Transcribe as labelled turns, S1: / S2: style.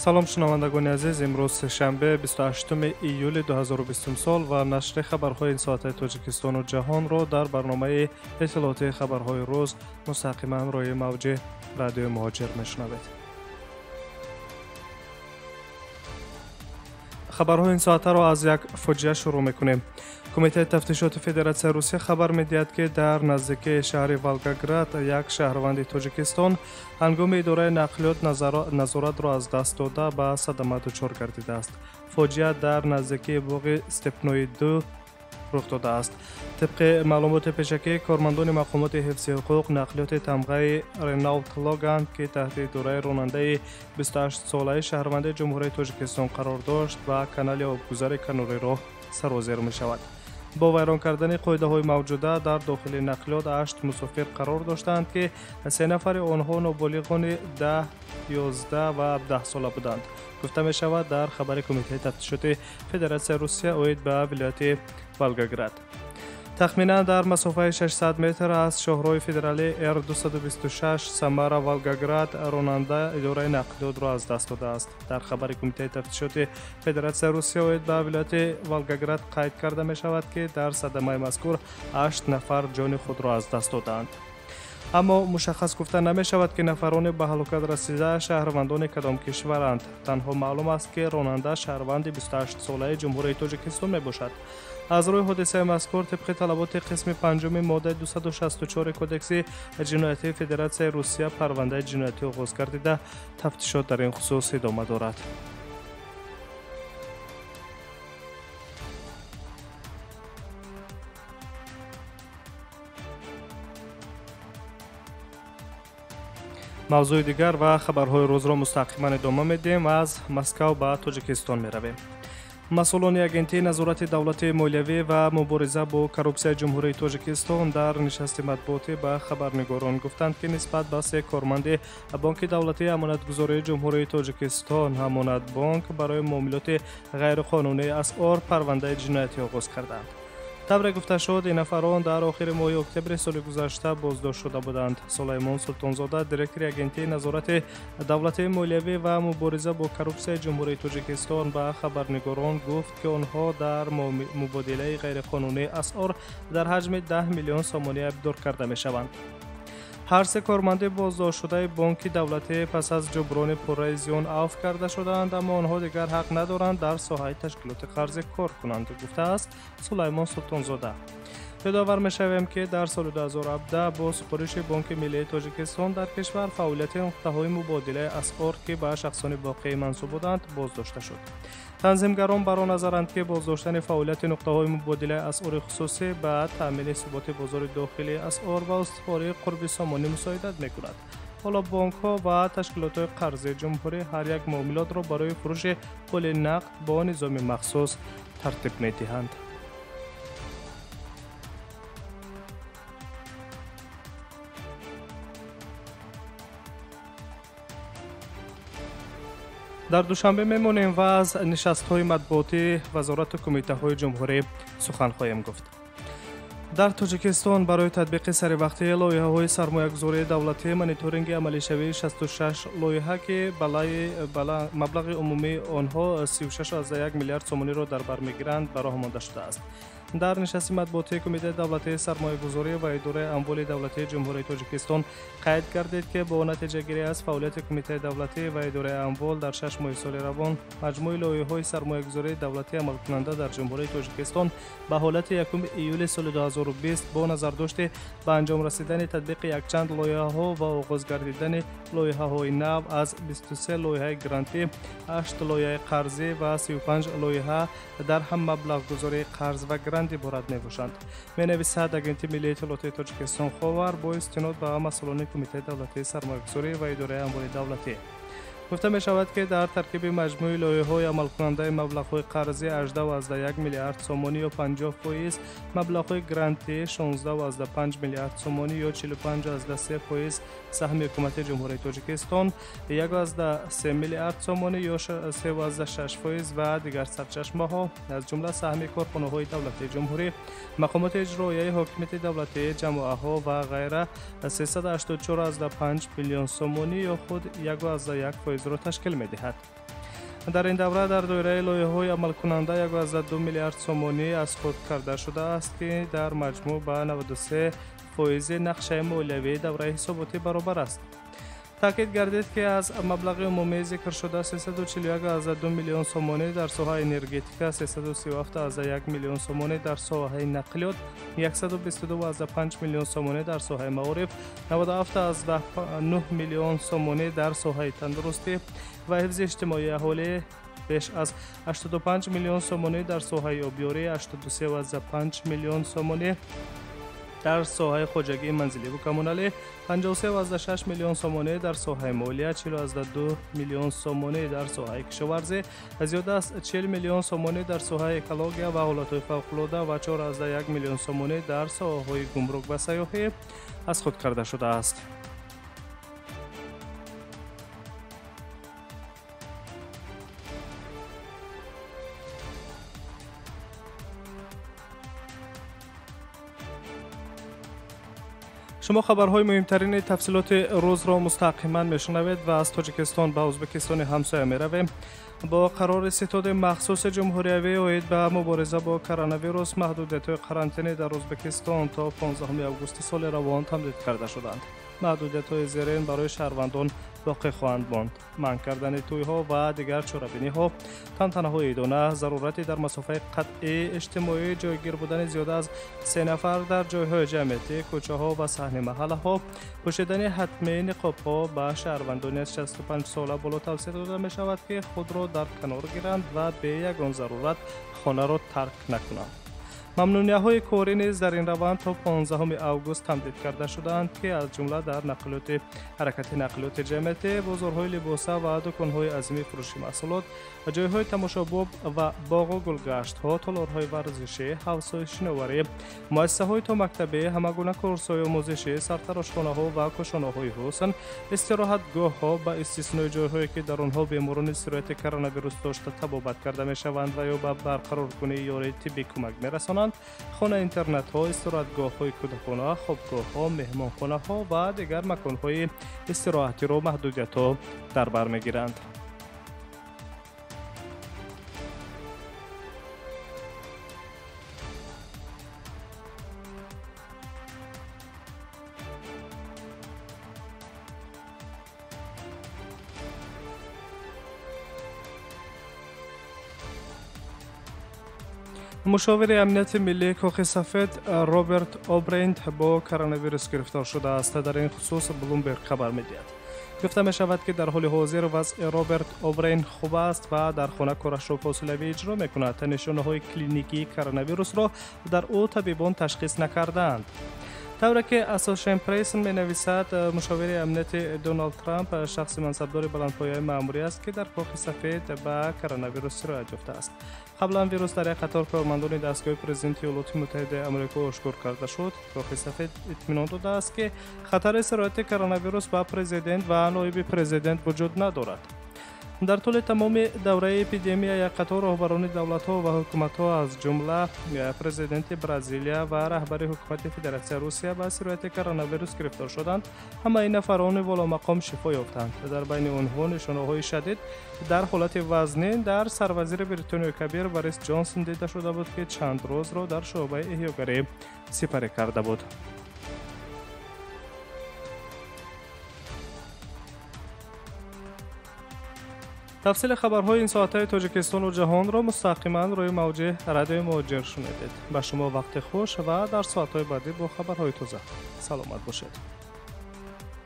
S1: салом шунавандагони азиз, имрӯз сешанбе 28 июли 2020 сол ва нашри хабарҳои ин соатаи тоҷикистону ҷаҳонро дар барномаи иттилоотии хабарҳои рӯз мустақиман рӯи мавҷи радиои муҳоҷир мешунавед. хабарҳои ин соатаро аз як фоҷиа шурӯъ мекунем. Кумитаи тафтишоти Федератсияи Русия хабар медиҳад, ки дар наздикии шаҳри Волгоград як шаҳрванди Тоҷикистон ҳангоми идораи нақлиёт назоратро аз даст дода ба садама дучор гардидааст. Фоҷиа дар наздикии боғи Степнои 2 рух додааст. тибқи маълумоти пешакӣ, кормандони мақомоти ҳифзи ҳуқуқ нақлиёти тамғаи Ренаулт Логан, ки таҳти идораи ронандаи 28-солаи шаҳрванди ҷумҳурияи Тоҷикистон қарор дошт, ба канали обгузари Кануриро сарозир мешавад. бо вайрон кардани қоидаҳои мавҷуда дар дохили нақлиёт 8 мусофир қарор доштанд, ки 3 нафари онҳо ноболиғони 10, 11 ва 17 сола буданд. гуфта мешавад дар хабари Кумитаи тафтишоти Федератсияи Русия оид ба вилояти Волгоград. тахминан дар масофаи 600 метр аз шоҳроҳи федералии Р-226 Самара Волгоград ронанда идораи нақлиётро аз даст додааст. дар хабари Кумитаи тафтишоти Федератсияи Русия оид ба вилояти Волгоград қайд карда мешавад, ки дар садамаи мазкур 8 нафар ҷони худро аз даст доданд. аммо мушаххас гуфта намешавад, ки нафарони ба ҳалокат расида шаҳрвандони кадом кишваранд. танҳо маълум аст, ки ронанда шаҳрванди 28-солаи ҷумҳурияи Тоҷикистон мебошад. аз рӯи ҳодисаи мазкур тибқи талаботи қисми 5 моддаи 264 кодекси ҷиноятии Федератсияи Русия парвандаи ҷиноятӣ оғоз гардида, тафтишот дар ин хусус идома дорад. мавзӯи дигар ва хабарҳои рӯзро мустақиман идома медиҳем. аз Москав ба Тоҷикистон меравем. масъулони агентии назорати давлатии молиявӣ ва мубориза бо коррупсияи ҷумҳурияи Тоҷикистон дар нишасти матбуотӣ ба хабарнигорон гуфтанд, ки нисбат ба 3 корманди Бонки давлатии амонатгузории ҷумҳурияи Тоҷикистон Амонатбонк барои муомилоти ғайриқонунии асъор парвандаи ҷиноятӣ оғоз карданд. табре гуфта шуд, ин нафарон дар охири моҳи октябри соли гузашта боздошт шуда буданд. Сулаймон Султонзода, директори агентии назорати давлатии молиявӣ ва мубориза бо коррупсияи ҷумҳурияи Тоҷикистон ба хабарнигорон гуфт, ки онҳо дар мубодилаи ғайриқонунии асъор дар ҳаҷми 10 миллион сомонӣ айбдор карда мешаванд. ҳар се корманди боздоштшудаи Бонки давлатӣ пас аз ҷуброни пурраи зиён афв карда шудаанд, аммо онҳо дигар ҳақ надоранд дар соҳаи ташкилоти қарзӣ кор кунанд, гуфтааст Сулаймон Султонзода. ёдовар мешавем, ки дар соли 2017 бо супориши Бонки миллии Тоҷикистон дар кишвар фаъолияти нуқтаҳои мубодилаи асъор, ки ба шахсони воқеӣ мансуб буданд, боздошта шуд. танзимгарон баро назаранд, ки боздоштани фаъолияти нуқтаҳои мубодилаи асъори хусусӣ ба таъмини суботи бозори дохилии асъор ва устувории қурби сомонӣ мусоидат мекунад. ҳоло бонкҳо ва ташкилотҳои қарзии ҷумҳурӣ ҳар як муомилотро барои фурӯши пули нақд бо низоми махсус тартиб медиҳанд. дар душанбе мемонем ва аз нишастҳои матбуотии вазорату кумитаҳои ҷумҳурӣ сухан хоҳем гуфт. дар Тоҷикистон барои татбиқи саривақтии лоиҳаҳои сармоягузории давлатӣ мониторинги амалишавии 66 лоиҳа, ки маблағи умумии онҳо 36,1 миллиард сомониро дар бар мегиранд, бароҳа монда шудааст. дар нишасти матбуотии Кумитаи давлатии сармоягузорӣ ва идораи амволи давлатии ҷумҳурияи Тоҷикистон қайд гардид, ки бо натиҷагирӣ аз фаъолияти Кумитаи давлатӣ ва идораи амвол дар 6 моҳи соли равон маҷмӯи лоиҳаҳои сармоягузории давлатӣ амалкунанда дар ҷумҳурияи Тоҷикистон ба ҳолати 1 июли соли 2020 бо назардошти ба анҷом расидани татбиқи якчанд лоиҳаҳо ва оғоз гардидани лоиҳаҳои нав аз 23 лоиҳаи грантӣ, 8 лоиҳаи қарзӣ ва 35 лоиҳа дар ҳам маблағгузории қарз ва грант иборат мебошанд. менависад агентии миллии иттилоотии Тоҷикистон ховар бо истинод ба масъулони Кумитаи давлатии сармоягузорӣ ва идораи амволи давлатӣ. гуфта мешавад, ки дар таркиби маҷмӯи лоиҳаҳои амалкунандаи маблағҳои қарзӣ 18,1 миллиард сомонӣ ё 50%, маблағҳои грантӣ 16,5 миллиард сомонӣ ё 45,3% саҳми ҳукумати ҷумҳурияи Тоҷикистон, 1,3 миллиард сомонӣ ё 3,6% ва дигар сарчашмаҳо, аз ҷумла саҳми корхонаҳои давлатии ҷумҳурӣ, мақомоти иҷроияи ҳокимияти давлатӣ, ҷамоаҳо ва ғайра 384,5 миллион сомонӣ ё худ 1,1%-ро ташкил медиҳад. در این دوره در دایره لایحه‌های عمل کننده 1.2 میلیارد سومانی از خود کرده شده است که در مجموع به 93% نقشه مالیوی دوره حساباتی برابر است. تاکید گردید که از مبلغ عمومی ذکر شده 341.2 میلیون سومانی در ساحه انرژتیک، 337.1 میلیون سومانی در ساحه نقلیات، 122.5 میلیون سومانی در ساحه معارف، 97.9 میلیون سومانی در ساحه تندرستی و حفظ اجتماعی اهالی، بیش از 85 میلیون سومانی در ساحه آبیاری، 83.5 میلیون سومانی در ساحه خودروی منزلی و کمونالی، 53.6 میلیون سومانی در ساحه مالیه، 40.2 میلیون سومانی در ساحه کشاورزی، زیاده از 40 میلیون سومانی در ساحه اکولوژی و حالات فوق‌العاده و 4.1 میلیون سومانی در ساحه‌های گمرک و سیاحی از خود کرده شده است. شما خبرهای مهمترین تفصیلات روز را مستقیما میشنوید و از تاجیکستان به ازبکستان همسایه میرویم. با قرار ستاد مخصوص جمهوری اوید به مبارزه با کرونا ویروس، محدودیت‌های قرنطینه در ازبکستان تا 15 آگوست سال روان تمدید کرده شدند. محدودیت‌های زیرین برای شهروندان باقی خواهند ماند. منع کردن توی‌ها و دیگر چرابینی‌ها، تنتنه‌های ایدانه، ضرورتی در مسافه قطعی اجتماعی، جایگیر بودن زیاده از 3 نفر در جای‌های جمعیتی، کوچه‌ها و صحن محله‌ها، پوشیدن حتمی نقاب‌ها به شهروندان از 65 ساله بالا توصیه داده می‌شود که خود را در کنار گیرند و به یگان ضرورت خانه را ترک نکنند. ممنوعیت‌های کاری نیز در این روند تا 15 آگوست تمدید کرده شدند که از جمله در حرکت نقلیات جمعیتی، بازارهای لباس و دکان‌های عظیمی فروشی محصولات، جای‌های تماشاباب و باغ و گلگشت‌ها، تالارهای ورزشی، حوض‌های شناوری، مؤسسه‌های تا مکتبی، همگونه کورس‌های آموزشی، سرتراشخانه‌ها و کاشانه‌های حسن، استراحتگاه‌ها به استثنای جای‌هایی که در آنها بیماران استراحت کرونا ویروس داشته طبابت کرده می‌شوند و یا به برقرارکنی یاری طبی کمک می‌رسانند، خانه اینترنت ها، استراحتگاه های کودکانه، خوابگاه ها، مهمانخانه ها و دیگر مکان های استراحتی را محدودیت ها در بر میگیرند. مشاور امنیت ملی کاخ سفید رابرت اوبرین با کرونا ویروس گرفتار شده است. در این خصوص بلومبرگ خبر می‌دهد. گفته می شود که در حال حاضر وضع رابرت اوبرین خوب است و در خانه کارش را فاصله‌ای اجرا می‌کند. نشانه‌های کلینیکی کرونا ویروس را در او طبیبان تشخیص نکردند. طوری که اسوسییشن پرس می‌نویسد، مشاور امنیت دونالد ترامپ شخص منصبدار بلندپایه مأموری است که در کاخ سفید به کرونا ویروس سرایت یافته است. قبلا ویروس در یک قطار کارمندان دستگاه پرزیدنت ایالات متحده آمریکا آشکار کرده شد. کاخ سفید اطمینان داده است که خطر سرایت کرونا ویروس به پرزیدنت و نایب پرزیدنت وجود ندارد. در طول تمام دوره اپیدمی، یک قطار رهبران دولت‌ها و حکومت‌ها از جمله پرزیدنت برزیلیا و رهبر حکومت فدراسیون روسیه به سرایت کرونا ویروس گرفتار شدند. همه این نفران والا مقام شفا یافتند. در بین آنها نشانه‌های شدید در حالت وزنی در سروزیر بریتانیای کبیر بوریس جانسون دیده شده بود که چند روز را در شعبه احیاگری سپری کرده بود. تفصیل خبرهای این ساعته تاجیکستان و جهان را مستقیما روی موج رادیو مهاجر شنیدید. به شما وقت خوش و در ساعت‌های بعدی با خبرهای تازه. سلامت باشید.